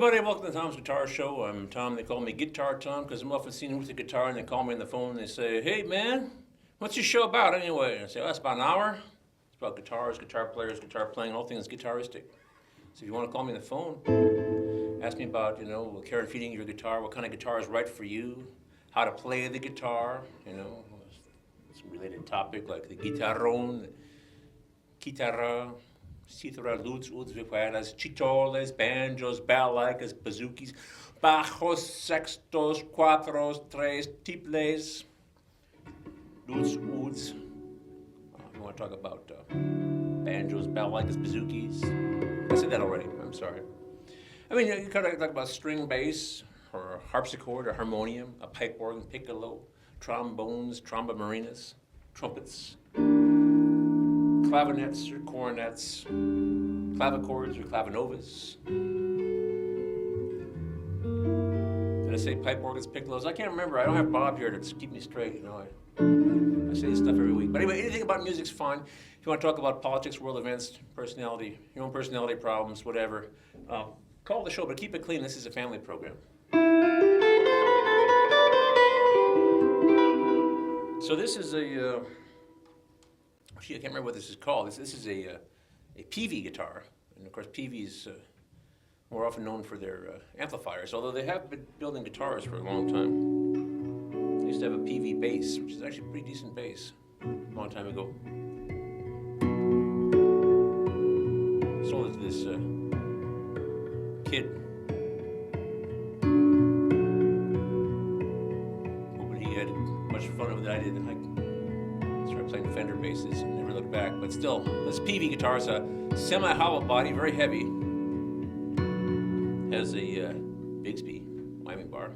everybody, welcome to Tom's Guitar Show. I'm Tom. They call me Guitar Tom because I'm often seen with a guitar and they call me on the phone and they say, "Hey man, what's your show about anyway?" And I say, "Oh, it's about an hour. It's about guitars, guitar players, guitar playing, all things guitaristic. So if you want to call me on the phone, ask me about, care and feeding your guitar, what kind of guitar is right for you, how to play the guitar, some related topic like the guitarrón, guitarra, cítara, lutes, uds, vihuelas, chitoles, banjos, balalaikas, bazookies, bajos, sextos, cuatros, tres, tiples, lutes, uds. You want to talk about banjos, balalaikas, bazookies? I said that already. I'm sorry. I mean, you kind of talk about string bass, or a harpsichord, a harmonium, a pipe organ, piccolo, trombones, tromba marinas, trumpets, clavinets or cornets, clavichords or clavinovas. Did I say pipe organs, piccolos? I can't remember. I don't have Bob here to keep me straight. I say this stuff every week. But anyway, anything about music's fine. If you want to talk about politics, world events, personality, your own personality problems, whatever, call the show, but keep it clean. This is a family program. So this is a, I can't remember what this is called. This is a Peavey guitar. And of course, Peavey's more often known for their amplifiers, although they have been building guitars for a long time. They used to have a Peavey bass, which is actually a pretty decent bass, a long time ago. Sold it to this kid. Hoping he had much fun with it. I did. I started playing Fender basses and never looked back. But still, this Peavey guitar is a semi-hollow body, very heavy. Has a Bigsby whammy bar.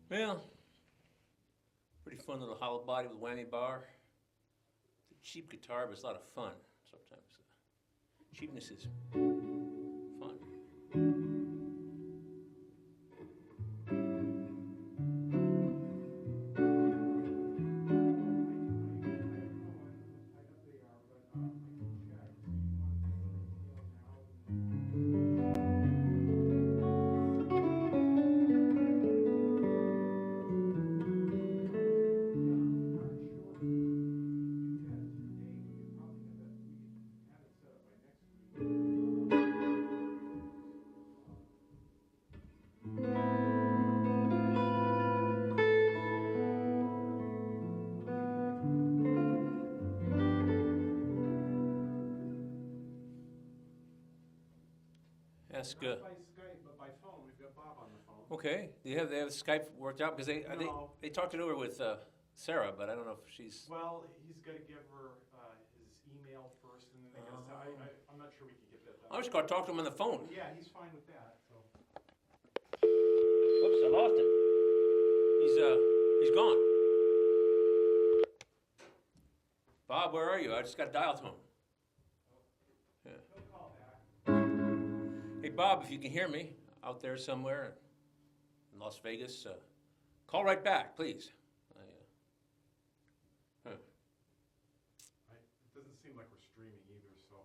Well, pretty fun little hollow body with whammy bar. It's a cheap guitar, but it's a lot of fun sometimes. Cheapness is fun. Ask. Not by Skype, but by phone. We've got Bob on the phone. Okay. Do they have Skype worked out? Because No. they talked it over with Sarah, but I don't know if she's. Well, he's got to give her his email first, and then they got to. I'm not sure we can get that done. I just got to talk to him on the phone. Yeah, he's fine with that. So. Whoops, I lost him. He's gone. Bob, where are you? I just got to dial to him. Yeah. He'll call back. Hey, Bob, if you can hear me out there somewhere in Las Vegas, call right back, please. It doesn't seem like we're streaming either, so.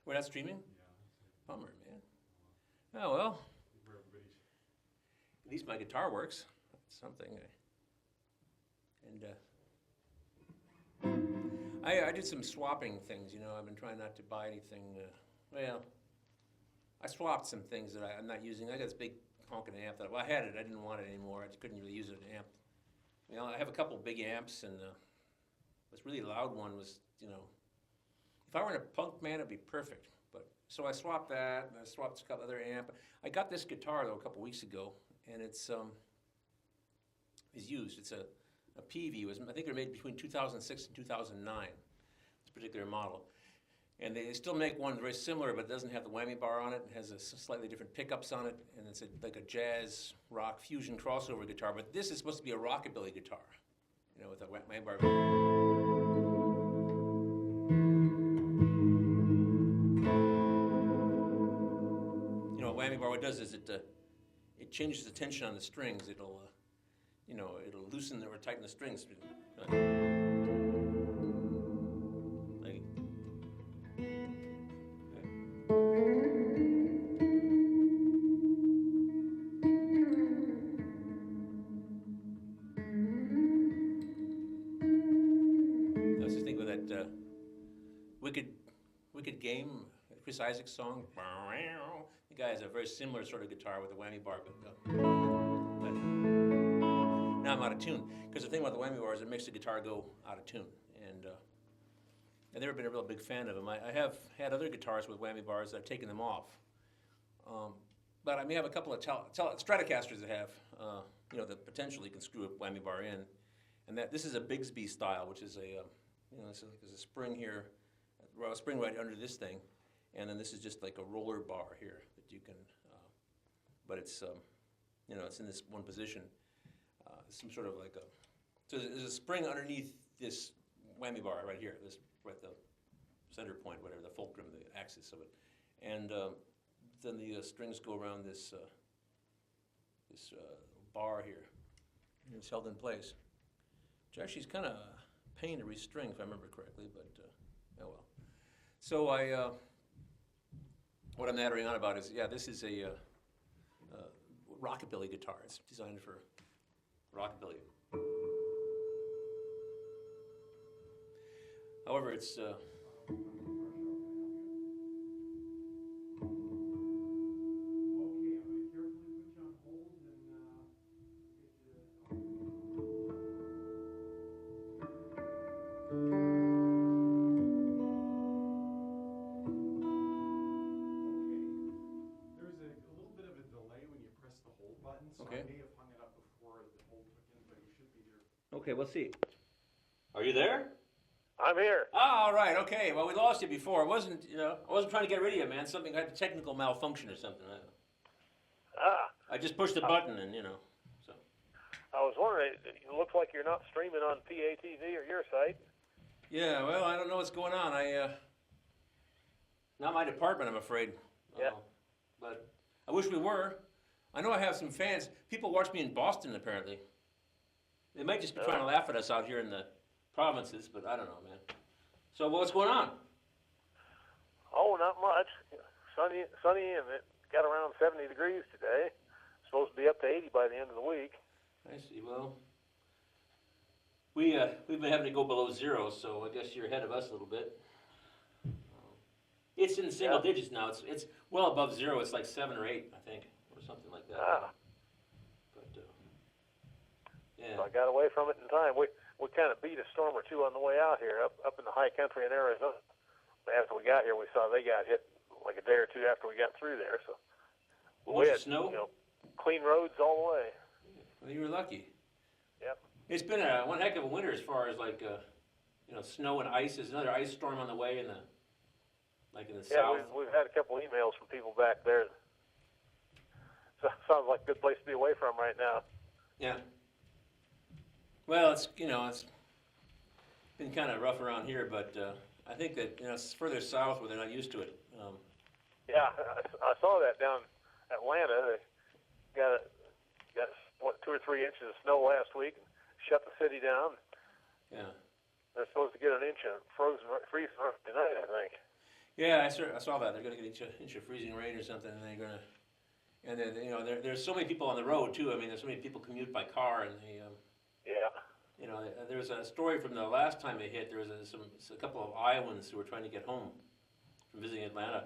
We're not streaming? Yeah. Bummer, man. Oh, well, Where everybody's. at least my guitar works. That's something. I did some swapping things, you know. I've been trying not to buy anything. Well, I swapped some things that I'm not using. I got this big honking amp that, well, I had it. I didn't want it anymore. I just couldn't really use it as an amp. You know, I have a couple big amps, and this really loud one was, you know, if I were in a punk band, it'd be perfect. But so I swapped that, and I swapped a couple other amp. I got this guitar though a couple weeks ago, and it's used. It's a a Peavey. I think they were made between 2006 and 2009, this particular model. And they still make one very similar, but it doesn't have the whammy bar on it. It has slightly different pickups on it, and it's like a jazz rock fusion crossover guitar. But this is supposed to be a rockabilly guitar, you know, with a whammy bar. You know, what whammy bar what it does is it changes the tension on the strings. It'll, you know, it'll loosen or tighten the strings. Wicked Game, Chris Isaak's song. The guy has a very similar sort of guitar with a whammy bar. But now I'm out of tune. Because the thing about the whammy bar is it makes the guitar go out of tune. And I've never been a real big fan of them. I have had other guitars with whammy bars that I've taken them off. But I may have a couple of Stratocasters that have, you know, that potentially can screw a whammy bar in. And this is a Bigsby style, which is a, you know, there's a spring here. Well, a spring right under this thing, and then this is just like a roller bar here that you can, but it's, you know, it's in this one position. Some sort of like so there's a spring underneath this whammy bar right here, this right the center point, whatever, the fulcrum, the axis of it, and then the strings go around this bar here, and it's held in place, which actually is kind of a pain to restring if I remember correctly, but oh well. So what I'm nattering on about is, yeah, this is a rockabilly guitar. It's designed for rockabilly. However, it's I may have hung it up before the hold took in, but you should be here. okay. We'll see. Are you there? I'm here. Ah, all right. Okay. Well, we lost you before. I wasn't trying to get rid of you, man. Something had a technical malfunction or something. I just pushed the button, and you know. So. I was wondering. It looks like you're not streaming on PATV or your site. Yeah. Well, I don't know what's going on. Not my department, I'm afraid. Yeah. But I wish we were. I know I have some fans. People watch me in Boston, apparently. They might just be trying to laugh at us out here in the provinces, but I don't know, man. So what's going on? Oh, not much. Sunny, and it got around 70 degrees today. Supposed to be up to 80 by the end of the week. I see. Well, we've been having to go below zero, so I guess you're ahead of us a little bit. It's in single digits now. It's well above zero. It's like 7 or 8, I think. Something like that. But yeah. So I got away from it in time. We kind of beat a storm or two on the way out here, up in the high country in Arizona. After we got here, we saw they got hit like a day or two after we got through there. So we had snow. You know, clean roads all the way. Well, you were lucky. Yep. It's been one heck of a winter as far as like you know, snow and ice. There's another ice storm on the way in the south. Yeah, we've had a couple emails from people back there. So sounds like a good place to be away from right now. Yeah. Well, it's been kind of rough around here, but I think that it's further south where they're not used to it. Yeah, I saw that down Atlanta. They got what 2 or 3 inches of snow last week. Shut the city down. Yeah. They're supposed to get an inch of freezing tonight, I think. Yeah, I saw that. They're going to get an inch of freezing rain or something, and they're going to. And then there's so many people on the road too. I mean, there's so many people commute by car, and they. Yeah. There's a story from the last time it hit. There was a couple of Iowans who were trying to get home from visiting Atlanta.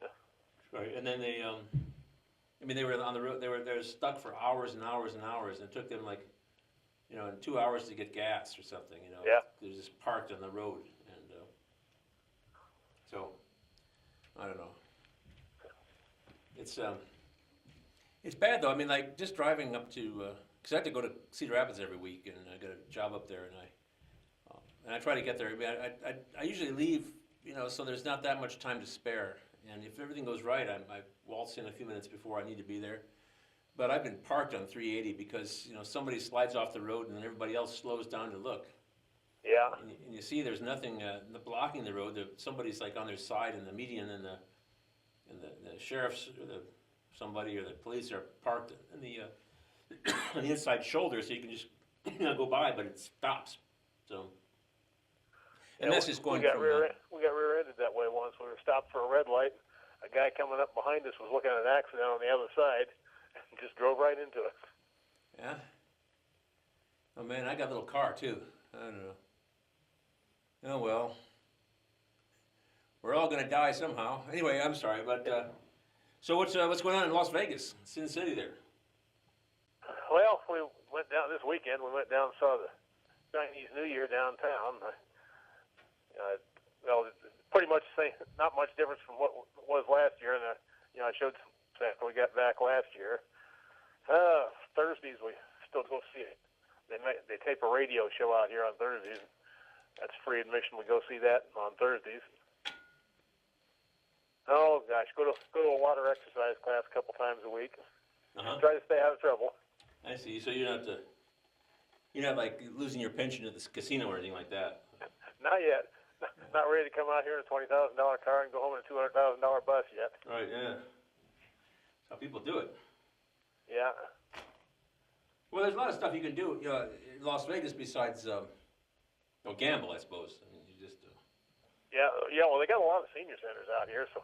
Yeah. Right, and then they. I mean, they were on the road. They were stuck for hours and hours and hours, and it took them like, 2 hours to get gas or something. Yeah. They were just parked on the road, and so I don't know. It's bad though. I mean, like just driving up to because I have to go to Cedar Rapids every week, and I got a job up there, and I try to get there. I mean, I usually leave, so there's not that much time to spare. And if everything goes right, I waltz in a few minutes before I need to be there. But I've been parked on 380 because somebody slides off the road, and then everybody else slows down to look. Yeah. And you see, there's nothing blocking the road. Somebody's like on their side, and the median and the sheriff's or somebody or the police are parked in the on the inside shoulder, so you can just go by, but it stops. So, and that's just going we got from. we got rear-ended that way once. We were stopped for a red light. A guy coming up behind us was looking at an accident on the other side, and just drove right into us. Yeah. Oh man, I got a little car too. I don't know. Oh well. We're all gonna die somehow. Anyway, I'm sorry, but so what's going on in Las Vegas, Sin City there? Well, we went down this weekend. We went down and saw the Chinese New Year downtown. Well, pretty much the same, not much difference from what was last year. And I showed some after we got back last year. Thursdays we still go see it. They tape a radio show out here on Thursdays. That's free admission. We go see that on Thursdays. Oh gosh, go to a water exercise class a couple times a week. Uh-huh. Try to stay out of trouble. I see. So you're not like losing your pension at the casino or anything like that. Not yet. Not ready to come out here in a $20,000 car and go home in a $200,000 bus yet. Right. Yeah. That's how people do it. Yeah. Well, there's a lot of stuff you can do in Las Vegas besides gamble, I suppose. I mean, you just. Yeah. Well, they got a lot of senior centers out here, so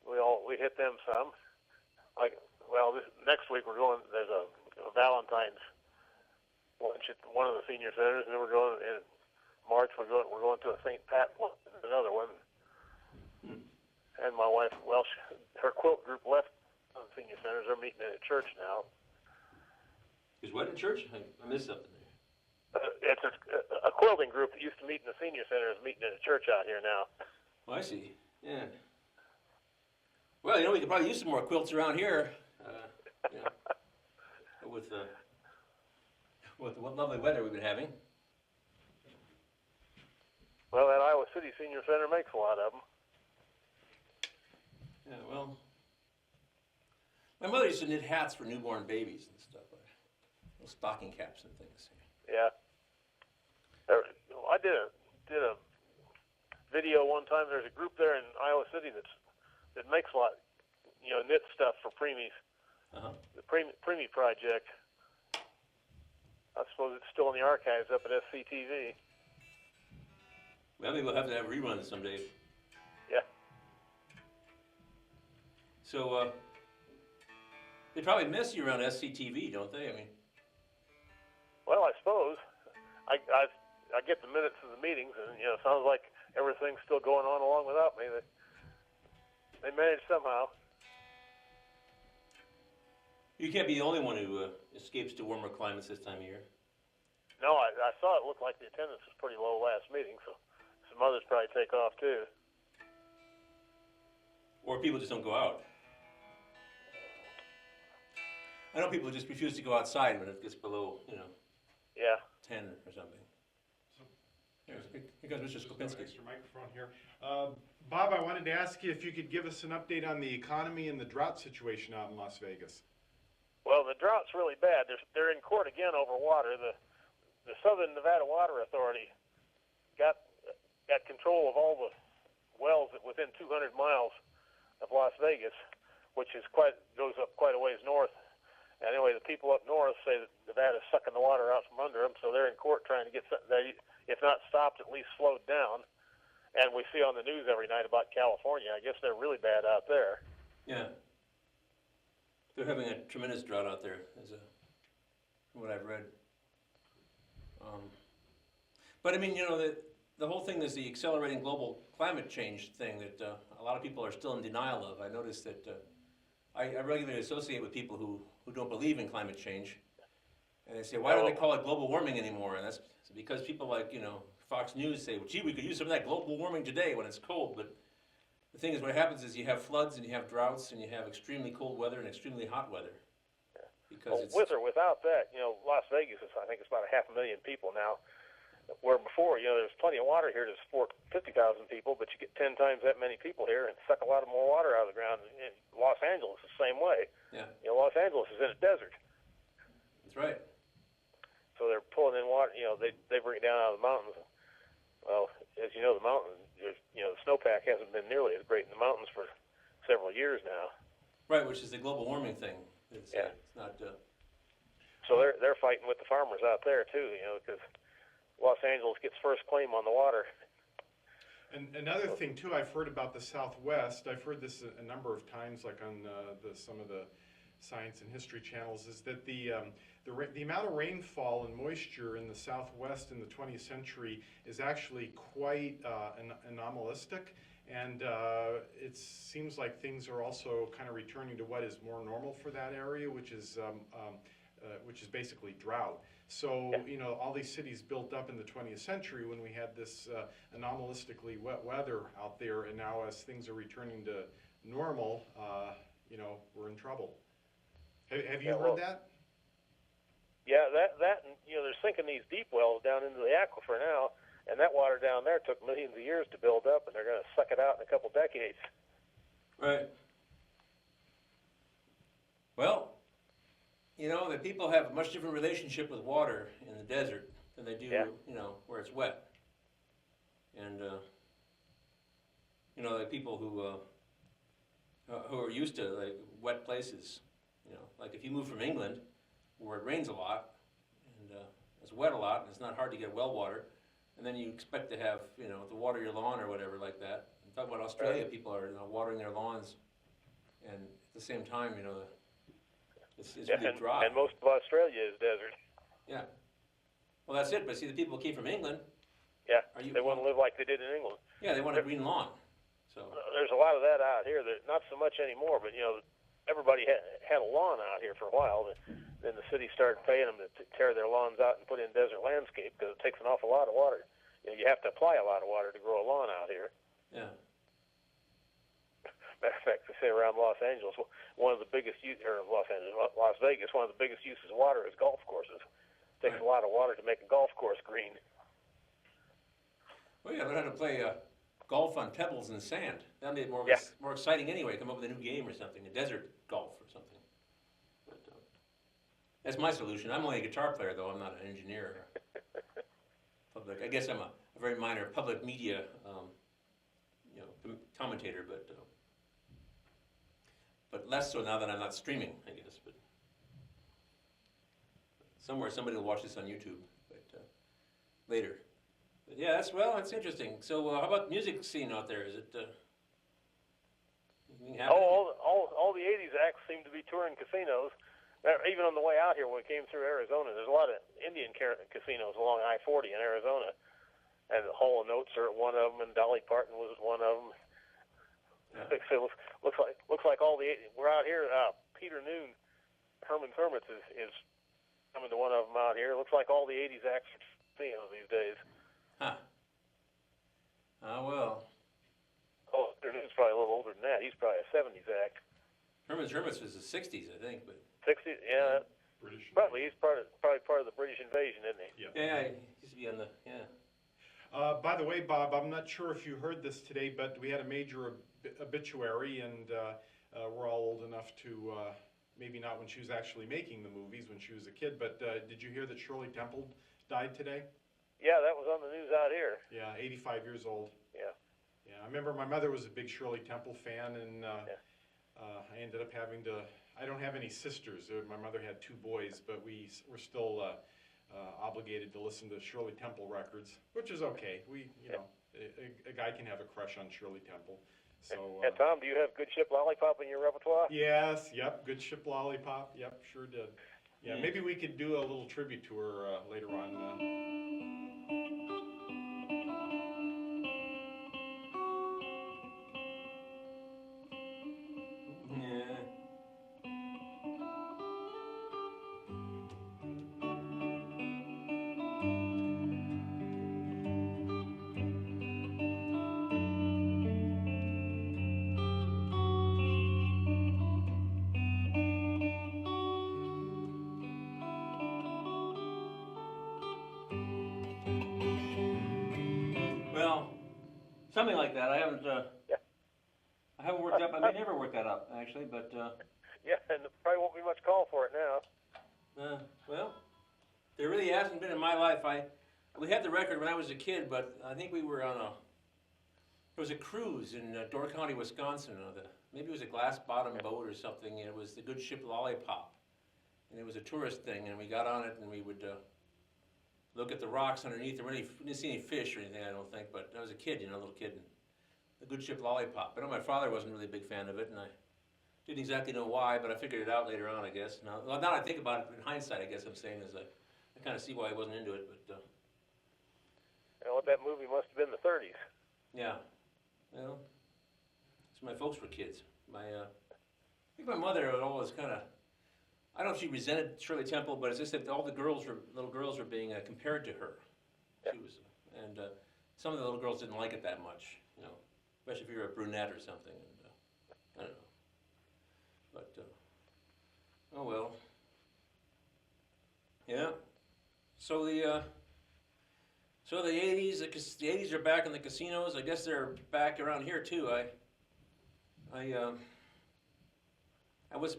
we hit them some. Next week there's a Valentine's lunch at one of the senior centers, and then we're going in March. We're going to a St. Pat one, another one. And my wife, her quilt group left the senior centers. They're meeting in a church now. Is what in church? I missed something there. It's a quilting group that used to meet in the senior center is meeting in a church out here now. Oh, I see. Yeah. Well, we could probably use some more quilts around here. With what lovely weather we've been having. Well, that Iowa City Senior Center makes a lot of them. Yeah, well, my mother used to knit hats for newborn babies and stuff, little stocking caps and things. Yeah. I did a video one time. There's a group there in Iowa City that makes a lot, knit stuff for preemies. Uh-huh. The Preemie Project. I suppose it's still in the archives up at SCTV. Well, maybe we'll have to have reruns someday. Yeah. So, they probably miss you around SCTV, don't they? I mean. Well, I suppose. I get the minutes of the meetings, and it sounds like everything's still going on along without me. They manage somehow. You can't be the only one who escapes to warmer climates this time of year. No, I saw it looked like the attendance was pretty low last meeting, so some others probably take off too. Or people just don't go out. I know people just refuse to go outside when it gets below, Yeah. 10 or something. Here goes Mr. Just an Skopinski. extra microphone here. Bob, I wanted to ask you if you could give us an update on the economy and the drought situation out in Las Vegas. Well, the drought's really bad. They're in court again over water. The Southern Nevada Water Authority got control of all the wells within 200 miles of Las Vegas, which goes up quite a ways north. Anyway, the people up north say that Nevada's sucking the water out from under them, so they're in court trying to get something that, if not stopped, at least slowed down. And we see on the news every night about California. I guess they're really bad out there. Yeah. They're having a tremendous drought out there, from what I've read. But I mean, the whole thing is the accelerating global climate change thing that a lot of people are still in denial of. I noticed that I regularly associate with people who don't believe in climate change. And they say, why don't they call it global warming anymore? And that's because people like, Fox News say, well, gee, we could use some of that global warming today when it's cold. But the thing is, what happens is you have floods and you have droughts and you have extremely cold weather and extremely hot weather. because it's with or without that, Las Vegas is, I think, it's about 500,000 people now. Where before, there's plenty of water here to support 50,000 people, but you get 10 times that many people here and suck a lot of more water out of the ground. And Los Angeles is the same way. yeah, Los Angeles is in a desert, that's right. so they're pulling in water. They bring it down out of the mountains. Well, as you know, the mountains, the snowpack hasn't been nearly as great in the mountains for several years now. Right, which is the global warming thing. It's not. So they're fighting with the farmers out there too, because Los Angeles gets first claim on the water. And another thing too, I've heard about the Southwest. I've heard this a number of times, like on some of the science and history channels, is that the amount of rainfall and moisture in the Southwest in the 20th century is actually quite anomalistic, and it seems like things are also kind of returning to what is more normal for that area, which is basically drought. So, all these cities built up in the 20th century when we had this anomalistically wet weather out there, and now as things are returning to normal, we're in trouble. Have you heard that? Yeah, that and, they're sinking these deep wells down into the aquifer now, and that water down there took millions of years to build up, and they're going to suck it out in a couple decades. Right. Well, the people have a much different relationship with water in the desert than they do, where it's wet. And, the people who are used to like wet places, like if you move from England, where it rains a lot and it's wet a lot, and it's not hard to get well water, and then you expect to have, to water your lawn or whatever like that. I'm talking about Australia, people are watering their lawns, and at the same time, it's really dry. And most of Australia is desert. Yeah. Well, that's it. But see, the people who came from England. Yeah. They want to live like they did in England. Yeah, they want a green lawn. So there's a lot of that out here. Not so much anymore, but everybody had a lawn out here for a while. Then the city started paying them to tear their lawns out and put in desert landscape because it takes an awful lot of water. You have to apply a lot of water to grow a lawn out here. Yeah. Matter of fact, they say around Los Angeles, one of the biggest Las Vegas, one of the biggest uses of water is golf courses. It takes a lot of water to make a golf course green. Well, yeah, learn how to play golf on pebbles and sand. That'd be more exciting anyway. Come up with a new game or something, a desert golf or something. But that's my solution. I'm only a guitar player, though. I'm not an engineer. I guess I'm a very minor public media, commentator, but less so now that I'm not streaming, I guess. But somewhere somebody will watch this on YouTube, later. But yeah, that's interesting. So how about the music scene out there? Is it? All the '80s acts seem to be touring casinos. Even on the way out here, when we came through Arizona, there's a lot of Indian casinos along I-40 in Arizona, and Hall & Oates are at one of them, and Dolly Parton was at one of them. Yeah. So looks like all we're out here. Peter Noon, Herman's Hermits is coming to one of them out here. Looks like all the '80s acts are casinos these days. Huh. Well. Oh, Peter Noon's probably a little older than that. He's probably a '70s act. Herman's Hermits was the '60s, I think, but. '60s, yeah. British. Probably he's probably part of the British invasion, isn't he? Yeah, he used to be on the By the way, Bob, I'm not sure if you heard this today, but we had a major obituary, and we're all old enough to maybe not when she was actually making the movies, when she was a kid. But did you hear that Shirley Temple died today? Yeah, that was on the news out here. Yeah, 85 years old. Yeah. Yeah, I remember my mother was a big Shirley Temple fan, and I ended up having to. I don't have any sisters. My mother had 2 boys, but we were still obligated to listen to Shirley Temple records, which is okay. A guy can have a crush on Shirley Temple. So. And Tom, do you have Good Ship Lollipop in your repertoire? Yes. Yep. Good Ship Lollipop. Yep. Sure did. Yeah. Maybe we could do a little tribute to her later on. Something like that. I haven't. Yeah. I haven't worked up. I may never work that up actually, but Yeah, and there probably won't be much call for it now. well, there really hasn't been in my life. We had the record when I was a kid, but I think we were on a. There was a cruise in Door County, Wisconsin. Maybe it was a glass bottom boat or something. And it was the good ship Lollipop, and it was a tourist thing. And we got on it, and we would look at the rocks underneath. We didn't see any fish or anything, I don't think. But I was a kid, a little kid. And the good ship Lollipop. I know my father wasn't really a big fan of it, and I didn't exactly know why, but I figured it out later on, I guess. Now that I think about it in hindsight, I guess I'm saying is I kind of see why I wasn't into it, but. Well, that movie must have been the 30s. Yeah. Well, so my folks were kids. I think my mother would always kind of, I don't know if she resented Shirley Temple, but it's just that all the little girls were being compared to her. Yeah. She was, and some of the little girls didn't like it that much, especially if you're a brunette or something. And, I don't know. But, oh well. Yeah. So the 80s, the 80s are back in the casinos. I guess they're back around here too. I was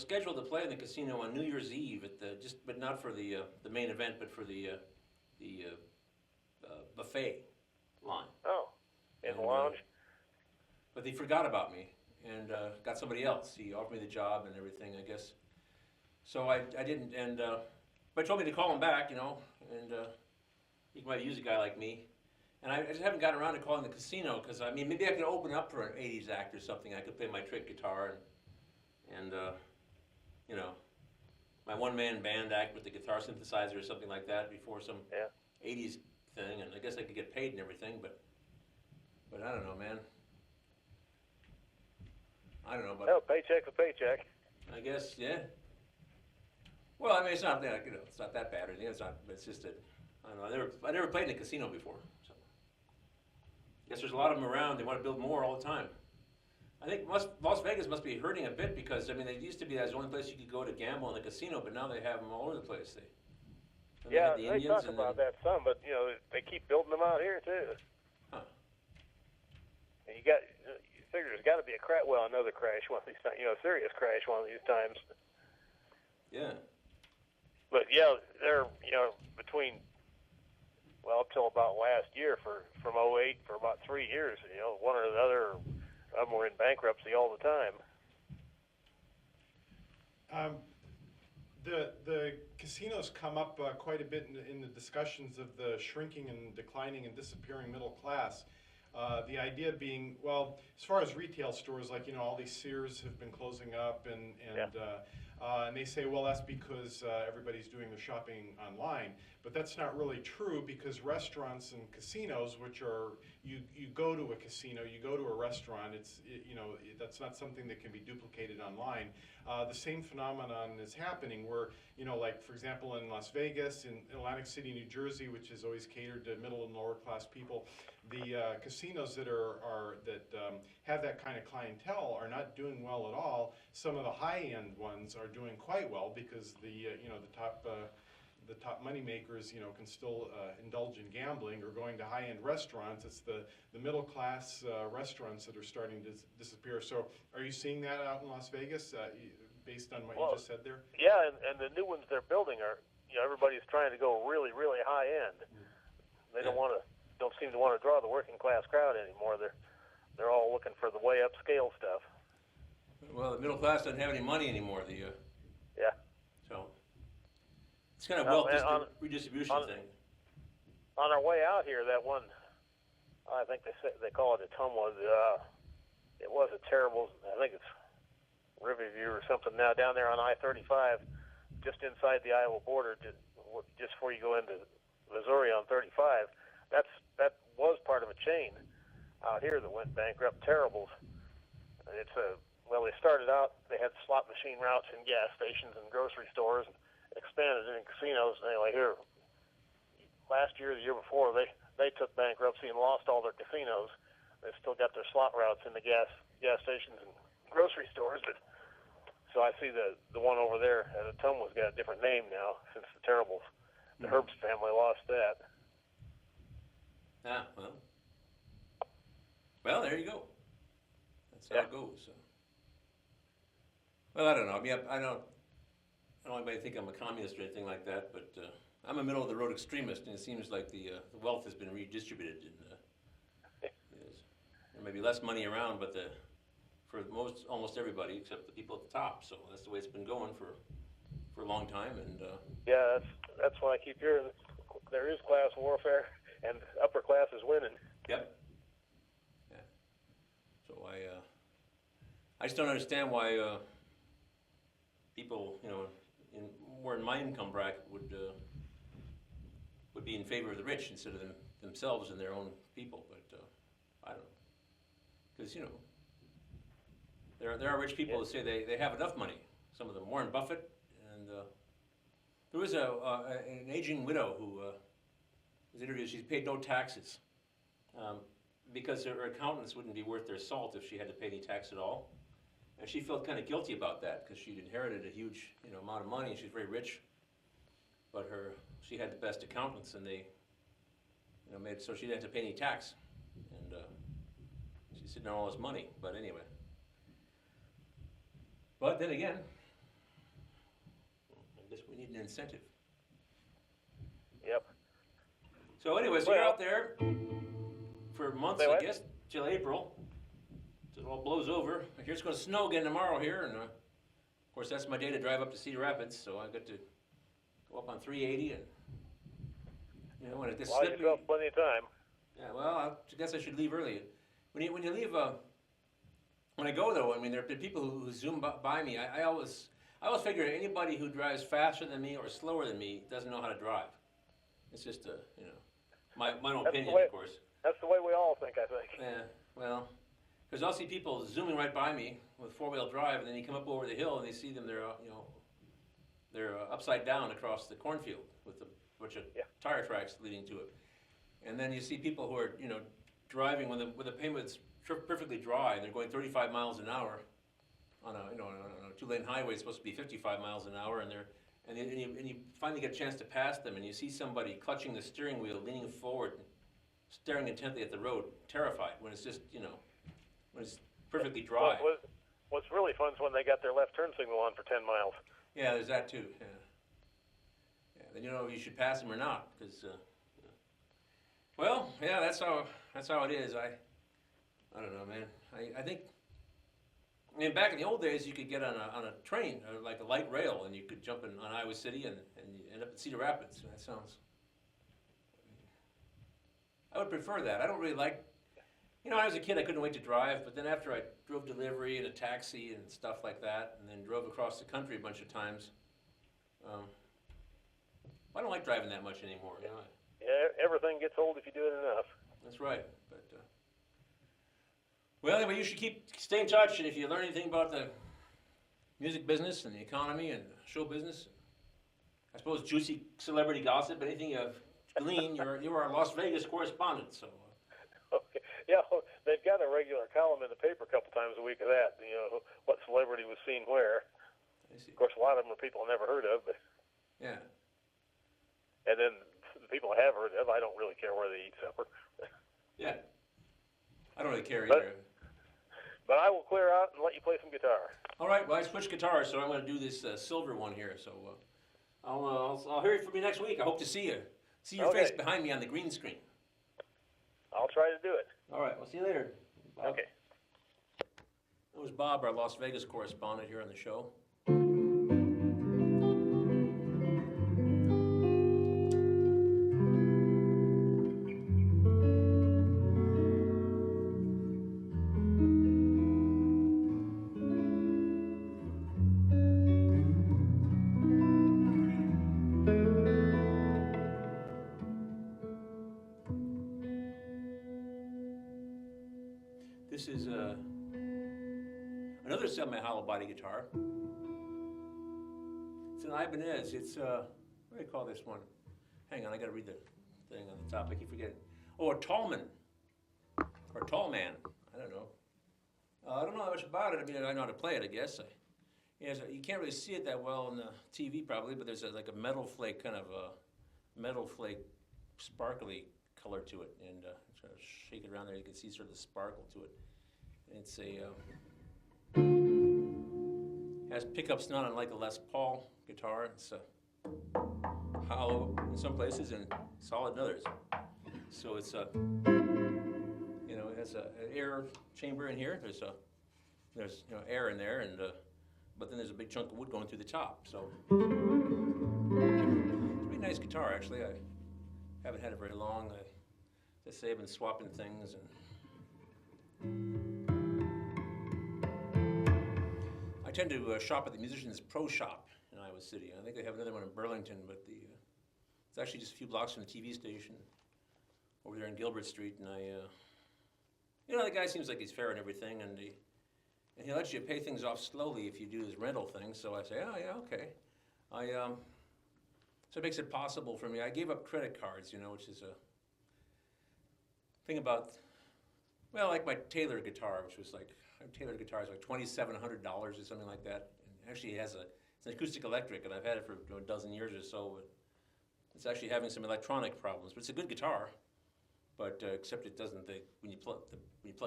scheduled to play in the casino on New Year's Eve but not for the main event, but for the buffet line. Oh, in the And, lounge? But they forgot about me and got somebody else. He offered me the job and everything, I guess. So I didn't, and but told me to call him back, and he might use a guy like me. And I just haven't gotten around to calling the casino because, maybe I could open up for an 80s act or something. I could play my trick guitar and my one-man band act with the guitar synthesizer or something like that before some 80s thing. And I guess I could get paid and everything, but I don't know, man. I don't know, but No, paycheck's a paycheck. I guess, yeah. Well, it's not that, it's not that bad or anything. It's just that, I don't know, I never played in a casino before, so. Guess there's a lot of them around. They want to build more all the time. I think Las Vegas must be hurting a bit because, they used to be the only place you could go to gamble in the casino, but now they have them all over the place. Yeah, they talk about that some, but, they keep building them out here, too. Huh. And you figure there's got to be another crash one of these times, a serious crash one of these times. Yeah. But, yeah, they're, between, up till about last year from 08 for about 3 years, one or the other of them were in bankruptcy all the time. The casinos come up quite a bit in the discussions of the shrinking and declining and disappearing middle class. The idea being, as far as retail stores, like, all these Sears have been closing up and they say, that's because everybody's doing their shopping online. But that's not really true because restaurants and casinos, which are, you go to a casino, you go to a restaurant, that's not something that can be duplicated online. The same phenomenon is happening where, like for example in Las Vegas, in Atlantic City, New Jersey, which is always catered to middle and lower class people, the casinos that have that kind of clientele are not doing well at all. Some of the high-end ones are doing quite well because the top money makers, can still indulge in gambling or going to high-end restaurants. It's the middle class restaurants that are starting to disappear. So, are you seeing that out in Las Vegas, based on what you just said there? Yeah, and the new ones they're building are, everybody's trying to go really, really high end. They don't seem to want to draw the working class crowd anymore. They're all looking for the way upscale stuff. Well, the middle class doesn't have any money anymore. Yeah. So it's kind of wealth redistribution thing. On our way out here, that one, I think they call it a Tumwa. It was a terrible. I think it's Riverview or something now down there on I-35, just inside the Iowa border, just before you go into Missouri on 35. That was part of a chain out here that went bankrupt. Terribles. It's they started out. They had slot machine routes in gas stations and grocery stores, and expanded it in casinos. Anyway, here last year, the year before, they took bankruptcy and lost all their casinos. They still got their slot routes in the gas stations and grocery stores, but so I see the one over there at Atumwa's got a different name now since the Terribles. The Herbst family lost that. Ah, well. Well, there you go. That's how Yeah. it goes. So. Well, I don't know. I mean, I don't want anybody to think I'm a communist or anything like that, but I'm a middle of the road extremist, and it seems like the wealth has been redistributed, and there may be less money around, but for almost everybody except the people at the top. So that's the way it's been going for a long time, and Yeah, that's why I keep hearing there is class warfare, and upper class is winning. yep. Yeah. So I just don't understand why people, more in my income bracket would be in favor of the rich instead of themselves and their own people. But I don't know, because there are rich people who say they have enough money. Some of them, Warren Buffett, and there was an aging widow who was interviewed. She's paid no taxes because her accountants wouldn't be worth their salt if she had to pay any tax at all. And she felt kind of guilty about that because she'd inherited a huge, amount of money. She's very rich, but she had the best accountants, and they, made so she didn't have to pay any tax, and she's sitting on all this money. But anyway, but then again, I guess we need an incentive. Yep. So anyway, so you're Well- out there for months, Say I what? guess, till April. It all blows over. I hear it's going to snow again tomorrow here, and of course that's my day to drive up to Cedar Rapids. So I got to go up on 380, and when it gets Allow slippy. yourself plenty of time. Yeah, well, I guess I should leave early. When you leave, when I go though, I mean there are people who zoom by me. I always figure anybody who drives faster than me or slower than me doesn't know how to drive. It's just my own That's the opinion, way- of course. That's the way we all think, I think. Yeah, well, because I'll see people zooming right by me with four-wheel drive, and then you come up over the hill and they see them. They're upside down across the cornfield with a bunch of Yeah. tire tracks leading to it. And then you see people who are driving with a pavement that's perfectly dry, and they're going 35 miles an hour on a on a two-lane highway. It's supposed to be 55 miles an hour, and you finally get a chance to pass them, and you see somebody clutching the steering wheel, leaning forward, staring intently at the road, terrified when it's just when it's perfectly dry. What's really fun is when they got their left turn signal on for 10 miles. Yeah, there's that too. Yeah. Then you know if you should pass them or not, because. Well, yeah, that's how it is. I don't know, man. I think. I mean, back in the old days, you could get on a train, like a light rail, and you could jump on Iowa City and you end up at Cedar Rapids. That sounds. I would prefer that. I don't really like. When I was a kid, I couldn't wait to drive, but then after I drove delivery and a taxi and stuff like that, and then drove across the country a bunch of times, I don't like driving that much anymore. Yeah, everything gets old if you do it enough. That's right. But well, anyway, you should stay in touch, and if you learn anything about the music business and the economy and show business, I suppose juicy celebrity gossip, anything you've gleaned, you're our Las Vegas correspondent, so. Okay. Yeah, they've got a regular column in the paper a couple times a week of that. What celebrity was seen where. I see. Of course, a lot of them are people I never heard of, but Yeah. and then the people I have heard of, I don't really care where they eat supper. Yeah. I don't really care But- either. But I will clear out and let you play some guitar. All right. Well, I switched guitars, so I'm going to do this silver one here. So I'll hear from you next week. I hope to see you. See your Okay. face behind me on the green screen. I'll try to do it. All right. We'll see you later. Bob. Okay. That was Bob, our Las Vegas correspondent here on the show. This is another semi-hollow body guitar. It's an Ibanez. It's what do they call this one? Hang on, I got to read the thing on the top. I keep forgetting. Oh, a Tallman or Tallman. I don't know. I don't know that much about it. I mean, I know how to play it, I guess. You can't really see it that well on the TV probably, but there's like a metal flake kind of metal flake sparkly color to it, and try to shake it around there. You can see sort of the sparkle to it. And it's has pickups not unlike a Les Paul guitar. It's hollow in some places and solid in others. So it's it has an air chamber in here. There's air in there, and but then there's a big chunk of wood going through the top. So it's a pretty nice guitar, actually. I haven't had it very long. As I say, I've been swapping things, and I tend to shop at the Musicians Pro Shop in Iowa City. I think they have another one in Burlington, but it's actually just a few blocks from the TV station over there on Gilbert Street. And the guy seems like he's fair and everything, and he lets you pay things off slowly if you do his rental thing. So I say, oh yeah, okay. So it makes it possible for me. I gave up credit cards, which is a thing about, well, like my Taylor guitar, which was like, Taylor guitar is like $2,700 or something like that. And actually it's an acoustic electric, and I've had it for a dozen years or so, but it's actually having some electronic problems. But it's a good guitar, but except it doesn't, when you plug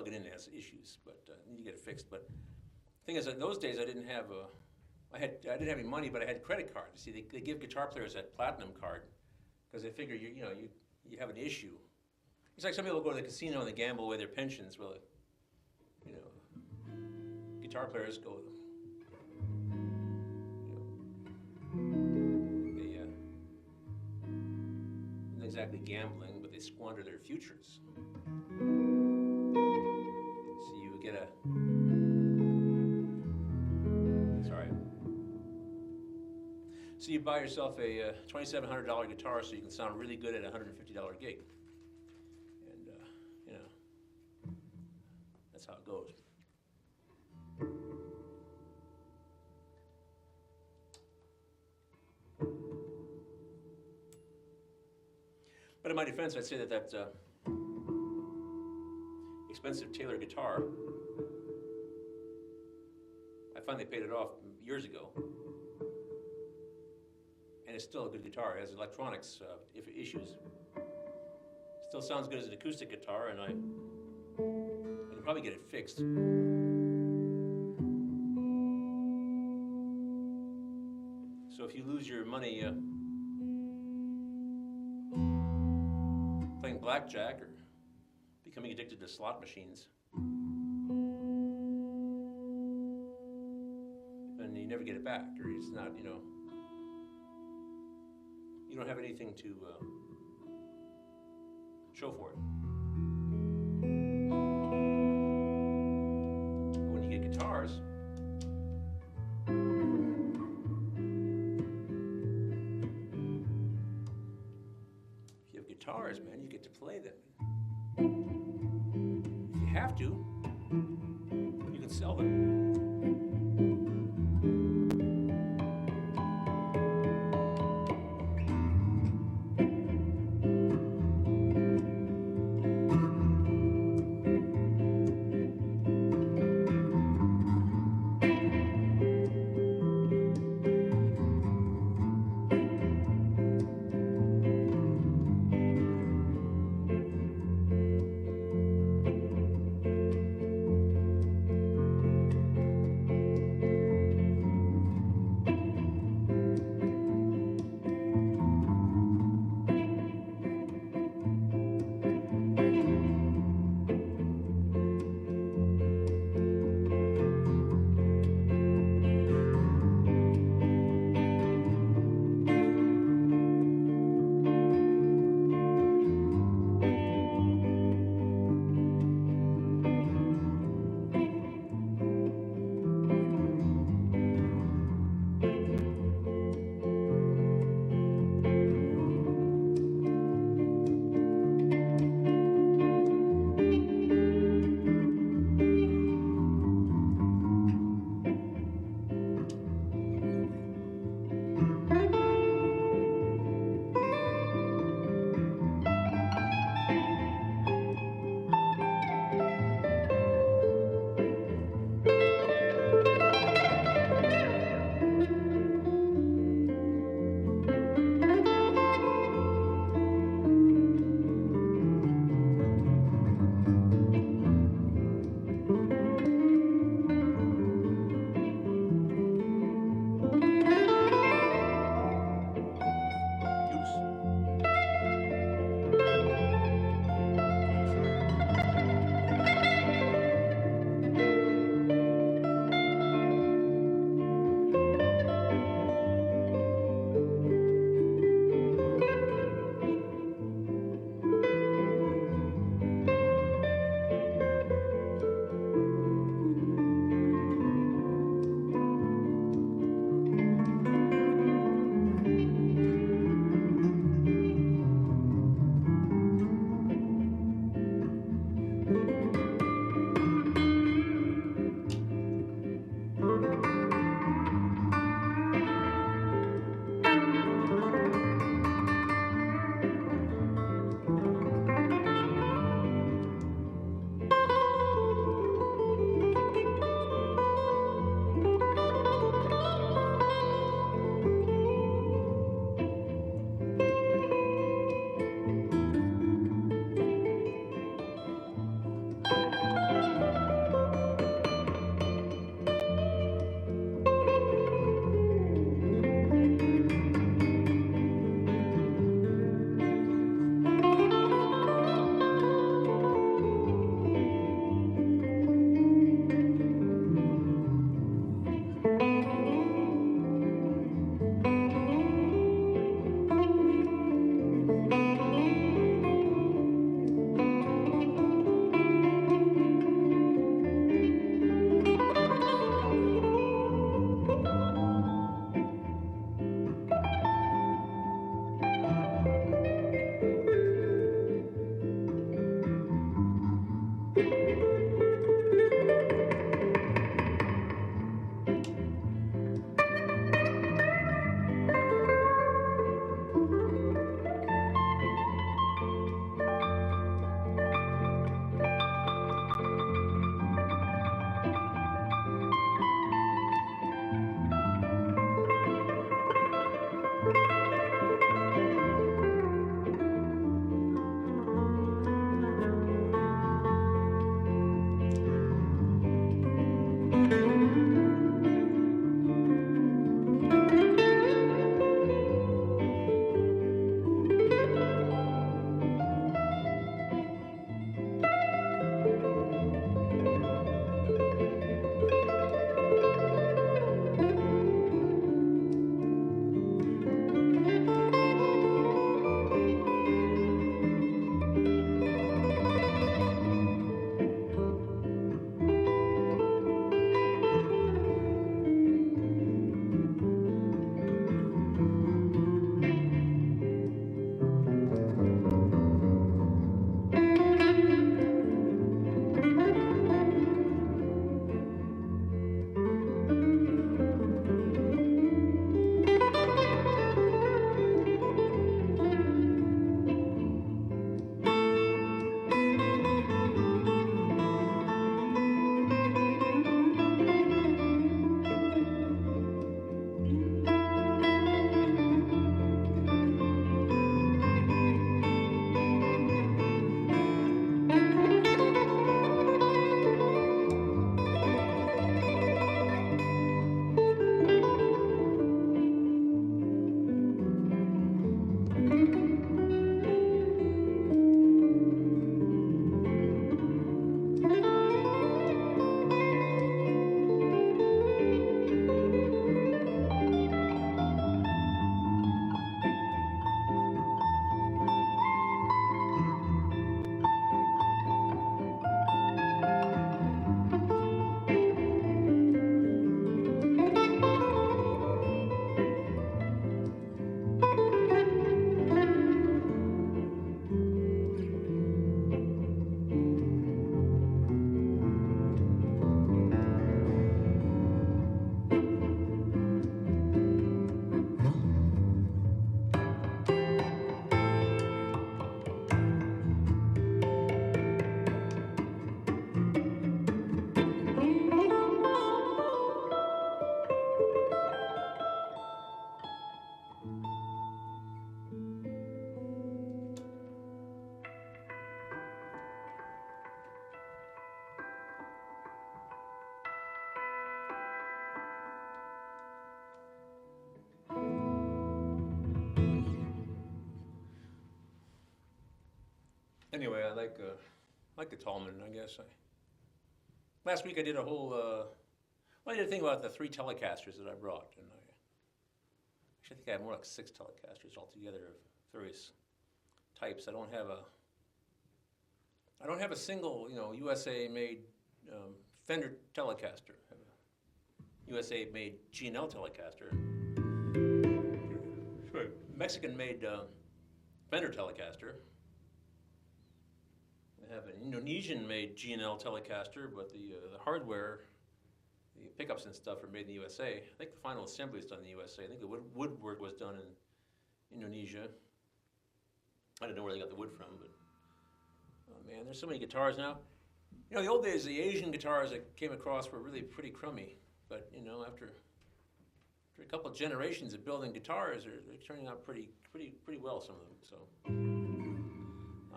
it in, it has issues, but you get it fixed. But the thing is, in those days, I didn't have any money, but I had credit cards. See, they give guitar players that platinum card because they figure you have an issue. It's like some people go to the casino and they gamble away their pensions. Well, guitar players go. They not exactly gambling, but they squander their futures. So you get So you buy yourself a $2,700 guitar so you can sound really good at a $150 gig. And, that's how it goes. But in my defense, I'd say that expensive Taylor guitar, I finally paid it off years ago. And it's still a good guitar. It has electronics issues. Still sounds good as an acoustic guitar, and I can probably get it fixed. So if you lose your money playing blackjack or becoming addicted to slot machines, then you never get it back, or it's not, you don't have anything to show for it. When you get guitars, if you have guitars, man, you get to play them. If you have to, you can sell them. Anyway, I like the Tallman, I guess. Last week I did a whole, well, I did a thing about the 3 Telecasters that I brought, and actually I think I have more like 6 Telecasters altogether of various types. I don't have a single, USA-made Fender Telecaster. I have a USA-made G&L Telecaster. Sure. Mexican-made Fender Telecaster. I have an Indonesian-made G&L Telecaster, but the hardware, the pickups and stuff are made in the USA. I think the final assembly is done in the USA. I think the woodwork was done in Indonesia. I don't know where they got the wood from, but oh man, there's so many guitars now. The old days, the Asian guitars I came across were really pretty crummy, but after a couple of generations of building guitars, they're turning out pretty well, some of them. So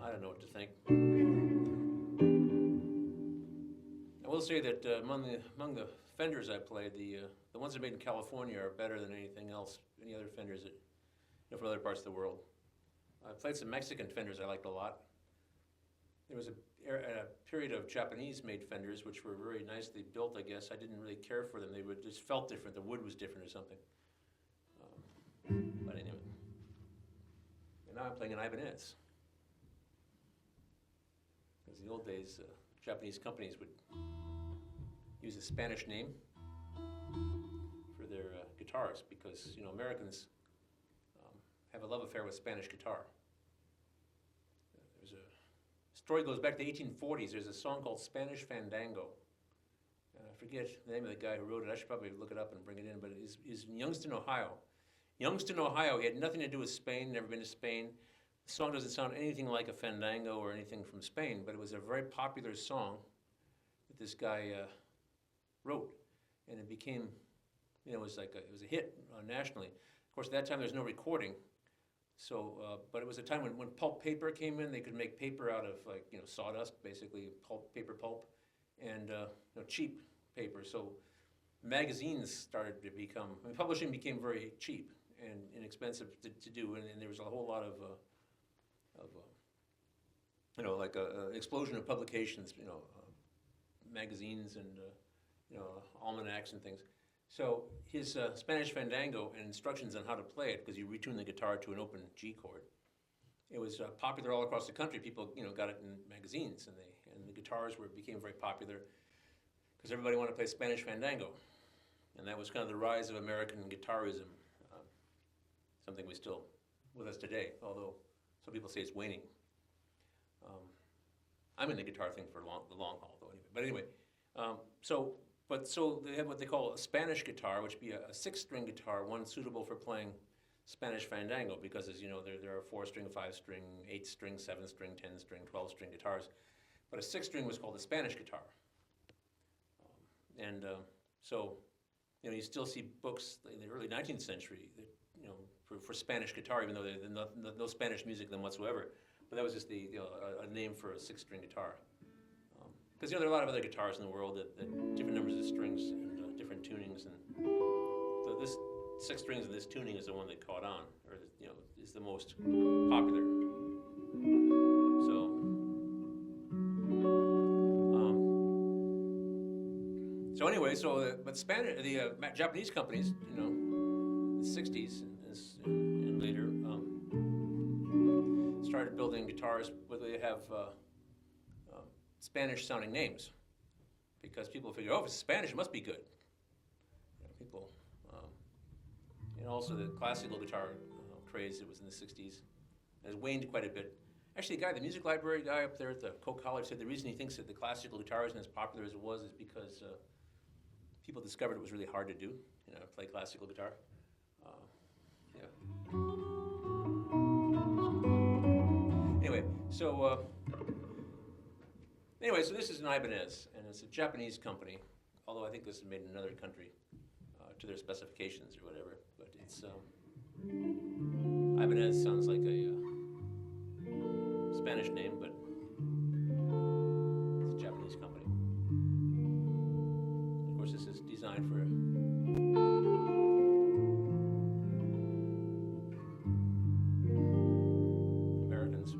I don't know what to think. I will say that among the Fenders I played, the ones that are made in California are better than anything else, any other Fenders that, from other parts of the world. I played some Mexican Fenders I liked a lot. There was a period of Japanese-made Fenders which were very nicely built, I guess. I didn't really care for them. They just felt different. The wood was different or something. But anyway. And now I'm playing an Ibanez. Because in the old days, Japanese companies would use a Spanish name for their guitars because, Americans have a love affair with Spanish guitar. There's a story goes back to the 1840s. There's a song called Spanish Fandango. I forget the name of the guy who wrote it. I should probably look it up and bring it in, but it's in Youngstown, Ohio. Youngstown, Ohio, he had nothing to do with Spain, never been to Spain. The song doesn't sound anything like a fandango or anything from Spain, but it was a very popular song that this guy wrote, and it became, it was a hit nationally. Of course, at that time there was no recording, so but it was a time when pulp paper came in. They could make paper out of sawdust, basically paper pulp, and cheap paper. So magazines started to become. Publishing became very cheap and inexpensive to do, and there was a whole lot of explosion of publications, magazines and almanacs and things. So his Spanish Fandango and instructions on how to play it, because you retune the guitar to an open G chord, it was popular all across the country. People got it in magazines, and the guitars became very popular because everybody wanted to play Spanish Fandango, and that was kind of the rise of American guitarism, something we still with us today, although some people say it's waning. I'm in the guitar thing for the long haul, though. But anyway, so they have what they call a Spanish guitar, which would be a 6-string guitar, one suitable for playing Spanish Fandango, because as you know, there are 4-string, 5-string, 8-string, 7-string, 10-string, 12-string guitars. But a 6-string was called a Spanish guitar. So you still see books in the early 19th century that, for Spanish guitar, even though there's no Spanish music in them whatsoever. But that was just a name for a 6-string guitar. Because there are a lot of other guitars in the world that different numbers of strings and different tunings, and so this 6 strings and this tuning is the one that caught on, or is the most popular. So anyway, but the Japanese companies, the 60s and later, started building guitars where they have Spanish-sounding names, because people figure, if it's Spanish, it must be good. People, and also the classical guitar craze that was in the 60s has waned quite a bit. Actually, the music library guy up there at the Coe College said the reason he thinks that the classical guitar isn't as popular as it was is because people discovered it was really hard to do, play classical guitar. Anyway, so this is an Ibanez, and it's a Japanese company, although I think this is made in another country to their specifications or whatever. But it's Ibanez sounds like a Spanish name, but it's a Japanese company. Of course, this is designed for Americans.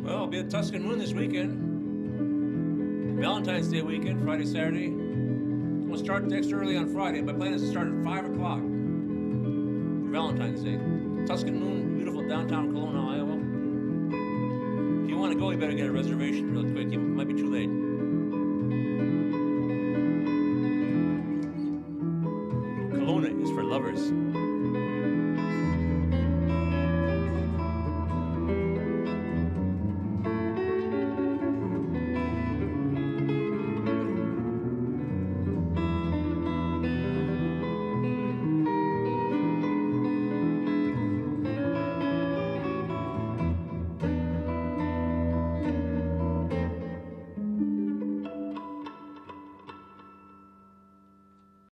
Well, I'll be at Tuscan Moon this weekend. Valentine's Day weekend, Friday, Saturday. I'm gonna start extra early on Friday. My plan is to start at 5 o'clock for Valentine's Day. Tuscan Moon, beautiful downtown Kelowna, Iowa. If you want to go, you better get a reservation real quick. It might be too late. Kelowna is for lovers.